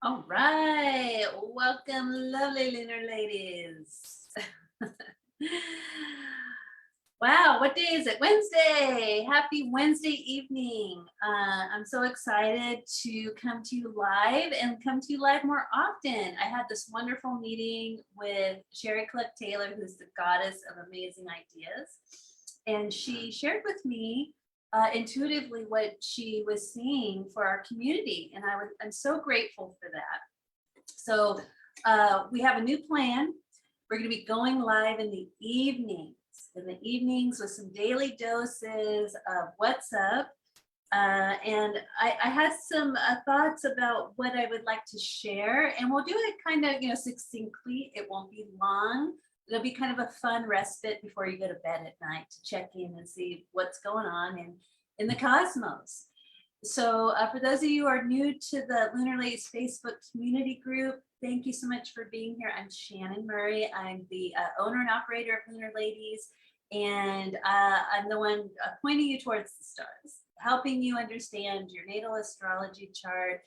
All right. Welcome, lovely lunar ladies. Wow, what day is it? Wednesday. Happy Wednesday evening. I'm so excited to come to you live and come to you live more often. I had this wonderful meeting with Sherry Cluck Taylor, who's the goddess of amazing ideas. And she shared with me intuitively what she was seeing for our community. And I'm so grateful for that. So we have a new plan. We're going to be going live in the evenings with some daily doses of what's up. And I had some thoughts about what I would like to share, and we'll do it kind of, succinctly. It won't be long. It'll be kind of a fun respite before you go to bed at night to check in and see what's going on in the cosmos. So for those of you who are new to the Lunar Ladies Facebook community group, thank you so much for being here. I'm Shannon Murray. I'm the owner and operator of Lunar Ladies, and I'm the one pointing you towards the stars, helping you understand your natal astrology chart,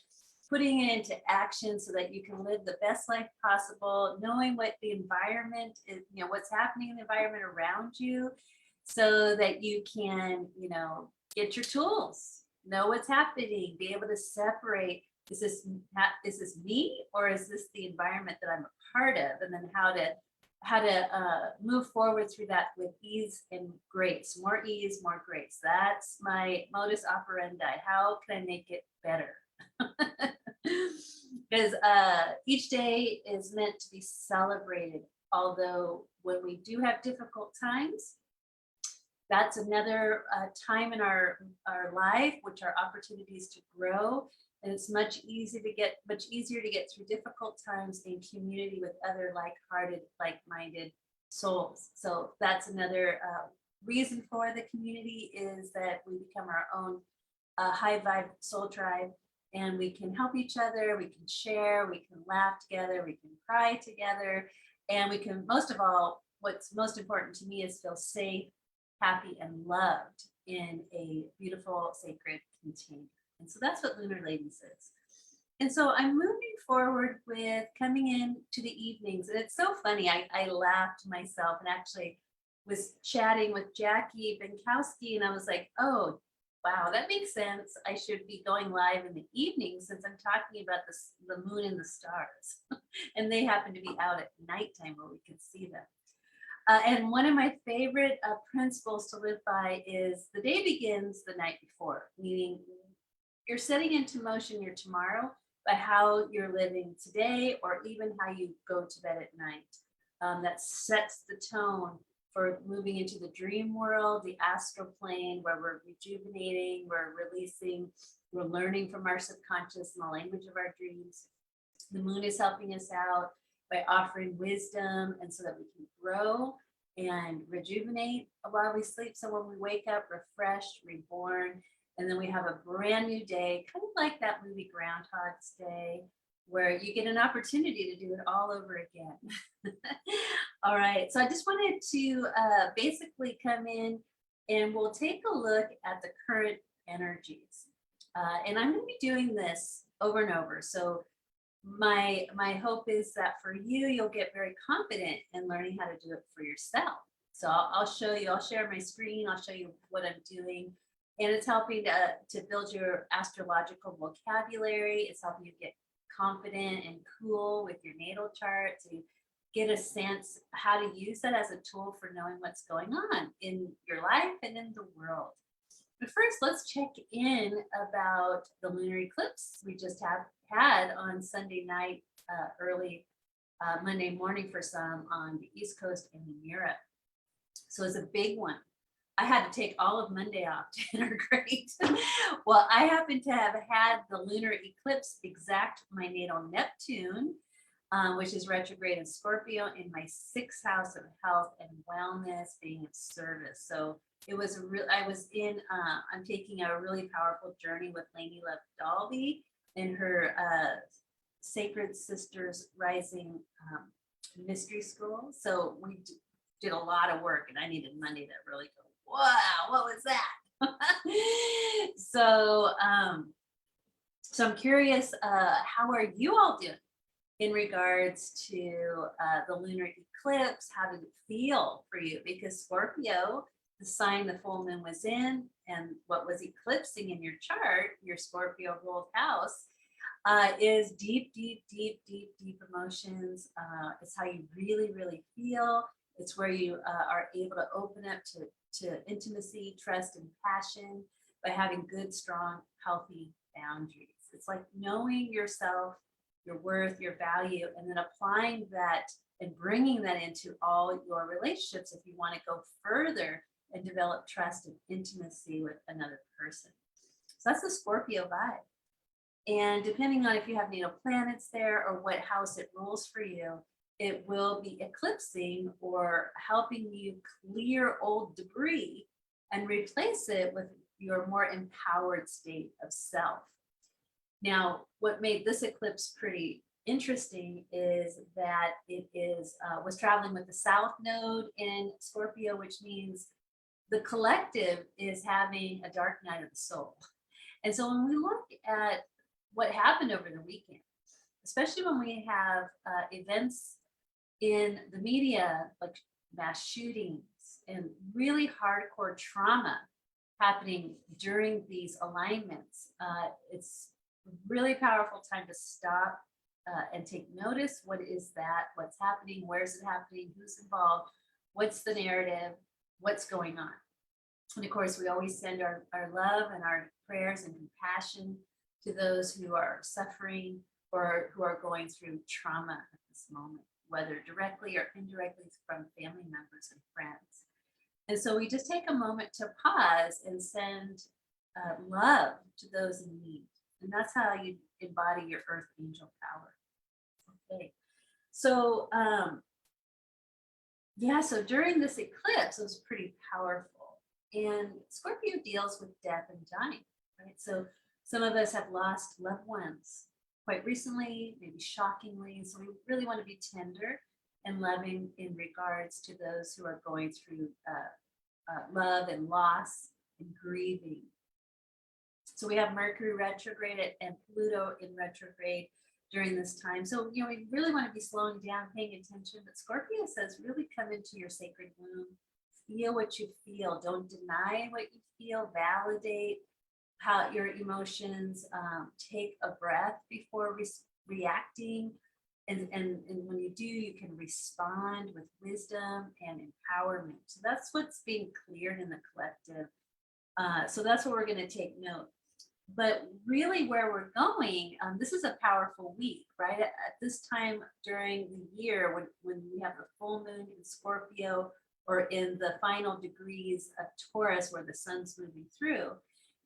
putting it into action so that you can live the best life possible, knowing what the environment is, what's happening in the environment around you, so that you can, get your tools, know what's happening, be able to separate, is this me, or is this the environment that I'm a part of, and then how to move forward through that with ease and grace. More ease, more grace. That's my modus operandi. How can I make it better? Because each day is meant to be celebrated, although when we do have difficult times, that's another time in our life, which are opportunities to grow. And it's much easier to get through difficult times in community with other like-hearted, like-minded souls. So that's another reason for the community, is that we become our own high vibe soul tribe, and we can help each other, we can share, we can laugh together, we can cry together, and we can, most of all, what's most important to me is feel safe, happy, and loved in a beautiful, sacred container. And so that's what Lunar Ladies is. And so I'm moving forward with coming in to the evenings. And it's so funny. I laughed myself and actually was chatting with Jackie Benkowski, and I was like, oh, wow, that makes sense. I should be going live in the evening since I'm talking about the moon and the stars. And they happen to be out at nighttime where we can see them. And one of my favorite principles to live by is the day begins the night before, meaning you're setting into motion your tomorrow by how you're living today, or even how you go to bed at night. That sets the tone for moving into the dream world, the astral plane, where we're rejuvenating, we're releasing, we're learning from our subconscious and the language of our dreams. The moon is helping us out by offering wisdom, and so that we can grow and rejuvenate while we sleep. So when we wake up refreshed, reborn, and then we have a brand new day, kind of like that movie Groundhog's Day, where you get an opportunity to do it all over again. All right, so I just wanted to basically come in, and we'll take a look at the current energies. And I'm going to be doing this over and over. So my hope is that for you, you'll get very confident in learning how to do it for yourself. So I'll show you, I'll share my screen, I'll show you what I'm doing. And it's helping to build your astrological vocabulary. It's helping you get confident and cool with your natal chart, to get a sense how to use that as a tool for knowing what's going on in your life and in the world. But first, let's check in about the lunar eclipse we just had on Sunday night, early Monday morning for some on the East Coast and in Europe. So it's a big one. I had to take all of Monday off to integrate. Well, I happen to have had the lunar eclipse exact my natal Neptune, which is retrograde in Scorpio, in my 6th house of health and wellness, being of service. So it was I'm taking a really powerful journey with Lainey Love Dalby in her Sacred Sisters Rising Mystery School. So we did a lot of work, and I needed Monday to really go, wow, what was that? So So I'm curious, how are you all doing in regards to the lunar eclipse? How did it feel for you? Because Scorpio, the sign the full moon was in, and what was eclipsing in your chart, your Scorpio ruled house, is deep, deep, deep, deep, deep emotions. It's how you really, really feel. It's where you are able to open up to intimacy, trust, and passion by having good, strong, healthy boundaries. It's like knowing yourself, your worth, your value, and then applying that and bringing that into all your relationships if you want to go further and develop trust and intimacy with another person. So that's the Scorpio vibe. And depending on if you have natal planets there or what house it rules for you, it will be eclipsing or helping you clear old debris and replace it with your more empowered state of self. Now, what made this eclipse pretty interesting is that it was traveling with the South Node in Scorpio, which means the collective is having a dark night of the soul. And so when we look at what happened over the weekend, especially when we have events in the media like mass shootings and really hardcore trauma happening during these alignments, it's a really powerful time to stop and take notice. What is that? What's happening? Where's it happening? Who's involved? What's the narrative? What's going on? And of course, we always send our love and our prayers and compassion to those who are suffering or who are going through trauma at this moment, whether directly or indirectly from family members and friends. And so we just take a moment to pause and send love to those in need. And that's how you embody your earth angel power. Okay. So, so during this eclipse, it was pretty powerful. And Scorpio deals with death and dying, right? So some of us have lost loved ones quite recently, maybe shockingly. So we really want to be tender and loving in regards to those who are going through love and loss and grieving. So we have Mercury retrograde and Pluto in retrograde during this time. So, we really want to be slowing down, paying attention. But Scorpio says, really come into your sacred womb, feel what you feel. Don't deny what you feel, validate how your emotions, take a breath before reacting. And when you do, you can respond with wisdom and empowerment. So that's what's being cleared in the collective. So that's what we're going to take note. But really where we're going, this is a powerful week, right? At this time during the year, when we have the full moon in Scorpio or in the final degrees of Taurus where the sun's moving through,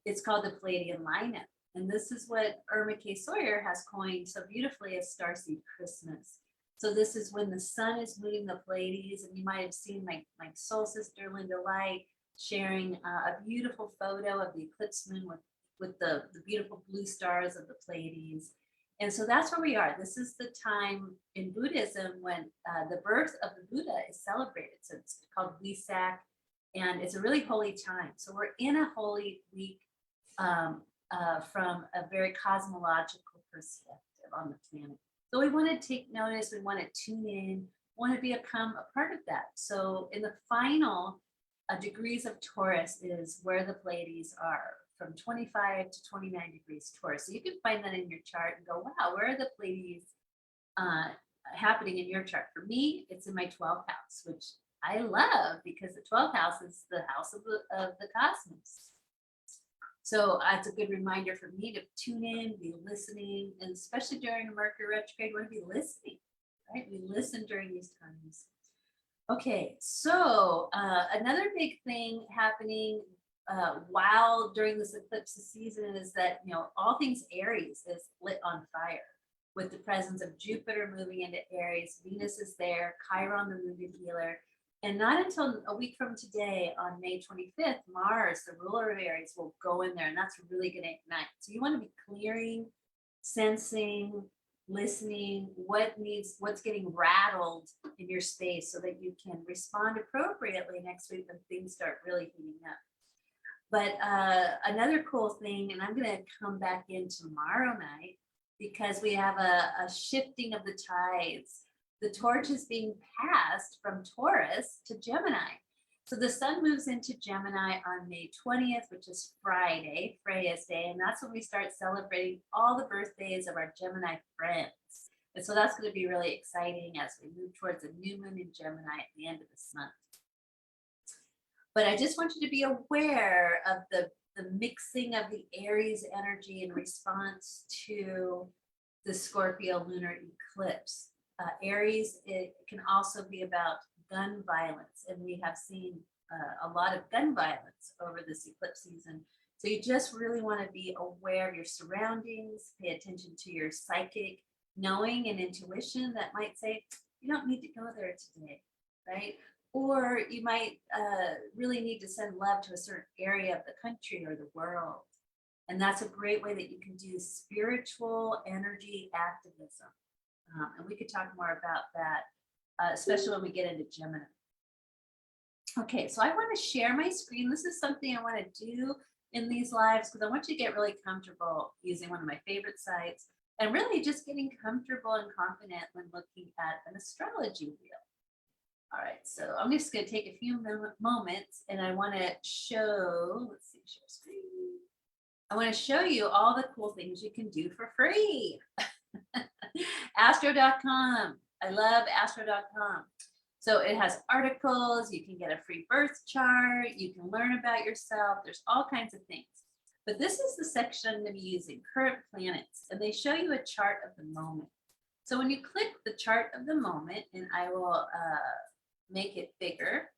it's called the Pleiadian lineup. And this is what Irma K. Sawyer has coined so beautifully as Starseed Christmas. So this is when the sun is moving the Pleiades, and you might have seen my soul sister, Linda Light, sharing a beautiful photo of the eclipse moon with the beautiful blue stars of the Pleiades. And so that's where we are. This is the time in Buddhism when the birth of the Buddha is celebrated. So it's called Wesak, and it's a really holy time. So we're in a holy week from a very cosmological perspective on the planet. So we want to take notice, we want to tune in, want to become a part of that. So in the final degrees of Taurus is where the Pleiades are, from 25 to 29 degrees Taurus. So you can find that in your chart and go, wow, where are the Pleiades happening in your chart? For me, it's in my 12th house, which I love because the 12th house is the house of the cosmos. So it's a good reminder for me to tune in, be listening, and especially during a Mercury retrograde, we want to be listening, right? We listen during these times. Okay, so another big thing happening while during this eclipse season is that, all things Aries is lit on fire with the presence of Jupiter moving into Aries. Venus is there, Chiron, the wounded healer. And not until a week from today, on May 25th, Mars, the ruler of Aries, will go in there, and that's really going to ignite. So you want to be clearing, sensing, listening, what's getting rattled in your space so that you can respond appropriately next week when things start really heating up. But another cool thing, and I'm going to come back in tomorrow night because we have a shifting of the tides. The torch is being passed from Taurus to Gemini. So the sun moves into Gemini on May 20th, which is Friday, Freya's Day. And that's when we start celebrating all the birthdays of our Gemini friends. And so that's going to be really exciting as we move towards a new moon in Gemini at the end of this month. But I just want you to be aware of the mixing of the Aries energy in response to the Scorpio lunar eclipse. Aries, it can also be about gun violence, and we have seen a lot of gun violence over this eclipse season. So you just really want to be aware of your surroundings, pay attention to your psychic knowing and intuition that might say, you don't need to go there today, right? Or you might really need to send love to a certain area of the country or the world. And that's a great way that you can do spiritual energy activism. And we could talk more about that, especially when we get into Gemini. Okay, so I want to share my screen. This is something I want to do in these lives because I want you to get really comfortable using one of my favorite sites and really just getting comfortable and confident when looking at an astrology wheel. All right, so I'm just going to take a few moments and I want to show, let's see, share screen. I want to show you all the cool things you can do for free. Astro.com. I love Astro.com. So it has articles, you can get a free birth chart, you can learn about yourself. There's all kinds of things. But this is the section I'm going to be using, current planets, and they show you a chart of the moment. So when you click the chart of the moment, and I will make it bigger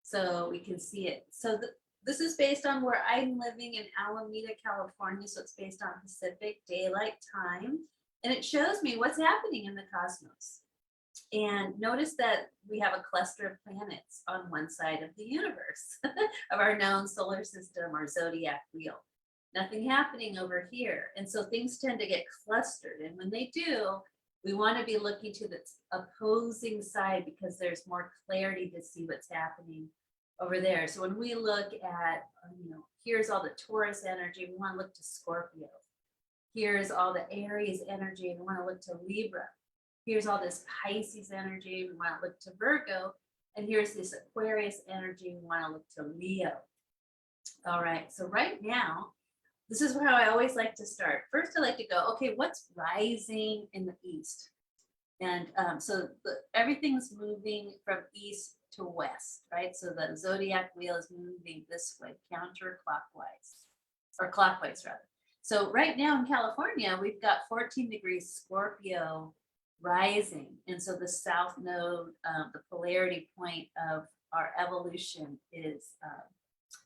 so we can see it. So this is based on where I'm living in Alameda, California. So it's based on Pacific Daylight Time. And it shows me what's happening in the cosmos. And notice that we have a cluster of planets on one side of the universe of our known solar system or zodiac wheel. Nothing happening over here. And so things tend to get clustered. And when they do, we want to be looking to the opposing side because there's more clarity to see what's happening over there. So when we look at, here's all the Taurus energy, we want to look to Scorpio. Here's all the Aries energy, we want to look to Libra. Here's all this Pisces energy, we want to look to Virgo. And here's this Aquarius energy, we want to look to Leo. All right, so right now, this is how I always like to start. First, I like to go, okay, what's rising in the east? And so everything's moving from east to west, right? So the zodiac wheel is moving this way, counterclockwise, or clockwise rather. So right now in California, we've got 14 degrees Scorpio rising. And so the south node, the polarity point of our evolution is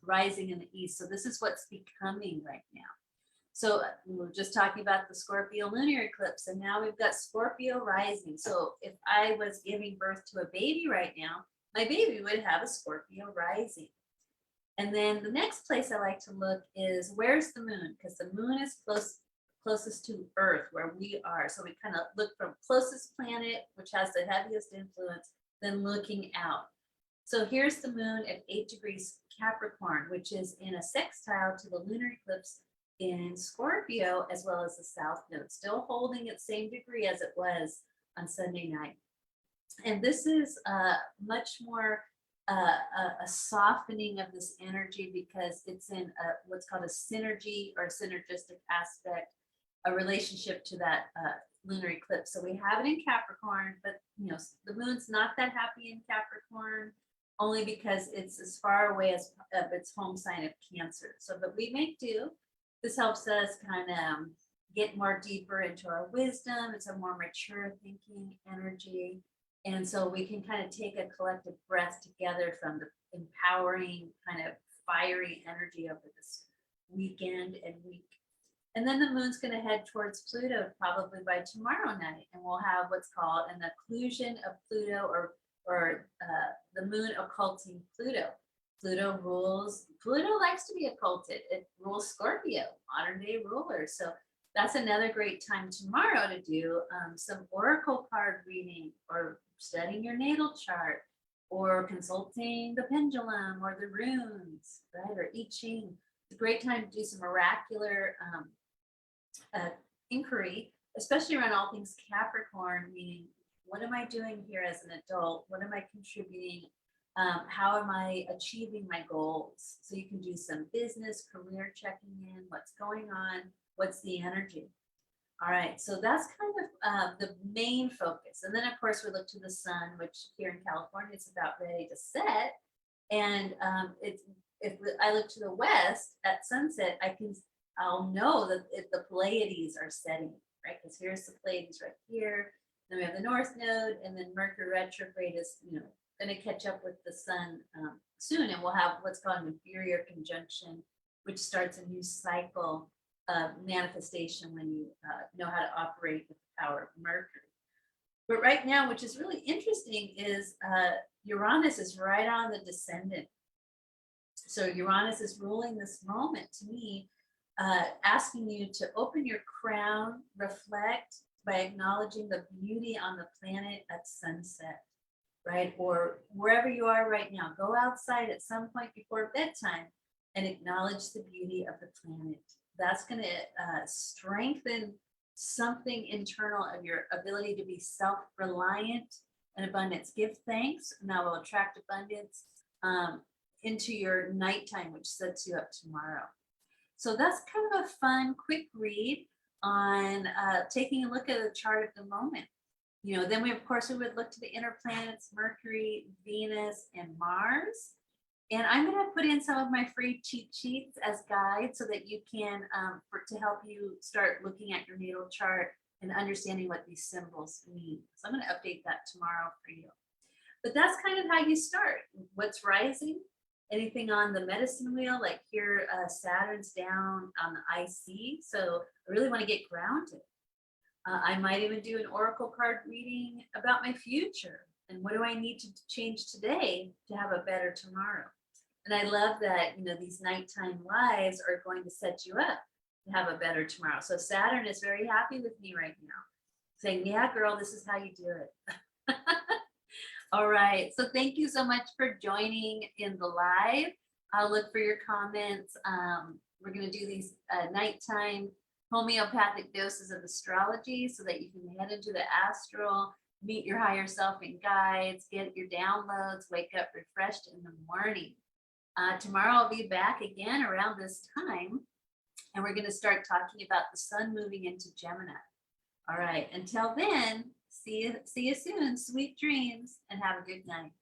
rising in the east. So this is what's becoming right now. So we were just talking about the Scorpio lunar eclipse, and now we've got Scorpio rising. So if I was giving birth to a baby right now, my baby would have a Scorpio rising. And then the next place I like to look is where's the moon? Because the moon is closest to Earth, where we are. So we kind of look from closest planet, which has the heaviest influence, then looking out. So here's the moon at 8 degrees Capricorn, which is in a sextile to the lunar eclipse in Scorpio, as well as the south node, still holding its same degree as it was on Sunday night. And this is much more a softening of this energy because it's in what's called a synergy or synergistic aspect, a relationship to that lunar eclipse. So we have it in Capricorn, but the moon's not that happy in Capricorn, only because it's as far away as of its home sign of Cancer. So, but we make do. This helps us kind of get more deeper into our wisdom. It's a more mature thinking energy. And so we can kind of take a collective breath together from the empowering kind of fiery energy over this weekend and week. And then the moon's going to head towards Pluto probably by tomorrow night. And we'll have what's called an occlusion of Pluto or the moon occulting Pluto. Pluto likes to be occulted. It rules Scorpio, modern day ruler. So that's another great time tomorrow to do some oracle card reading or studying your natal chart. or consulting the pendulum or the runes, right? Or I Ching. It's a great time to do some oracular inquiry, especially around all things Capricorn, meaning what am I doing here as an adult? What am I contributing? How am I achieving my goals? So you can do some business, career checking in, what's going on, what's the energy. All right, so that's kind of the main focus. And then of course we look to the sun, which here in California is about ready to set. And if I look to the west at sunset, I'll know that the Pleiades are setting, right? Because here's the Pleiades right here. Then we have the North Node, and then Mercury retrograde is, going to catch up with the sun soon, and we'll have what's called an inferior conjunction, which starts a new cycle of manifestation when you know how to operate with the power of Mercury. But right now, which is really interesting, is Uranus is right on the descendant. So Uranus is ruling this moment to me, asking you to open your crown, reflect by acknowledging the beauty on the planet at sunset, right? Or wherever you are right now, go outside at some point before bedtime and acknowledge the beauty of the planet. That's going to strengthen something internal of your ability to be self-reliant and abundance. Give thanks, and that will attract abundance into your nighttime, which sets you up tomorrow. So that's kind of a fun, quick read on taking a look at the chart at the moment. Then we would look to the inner planets, Mercury, Venus, and Mars. And I'm going to put in some of my free cheat sheets as guides so that you can, to help you start looking at your natal chart and understanding what these symbols mean. So I'm going to update that tomorrow for you. But that's kind of how you start. What's rising? Anything on the medicine wheel, like here, Saturn's down on the IC. So I really want to get grounded. I might even do an oracle card reading about my future and what do I need to change today to have a better tomorrow. And I love that, these nighttime lives are going to set you up to have a better tomorrow. So Saturn is very happy with me right now, saying, yeah, girl, this is how you do it. All right. So thank you so much for joining in the live. I'll look for your comments. We're going to do these nighttime homeopathic doses of astrology so that you can head into the astral, meet your higher self and guides, get your downloads, wake up refreshed in the morning. Tomorrow I'll be back again around this time, and we're going to start talking about the sun moving into Gemini. All right. Until then, see you soon. Sweet dreams, and have a good night.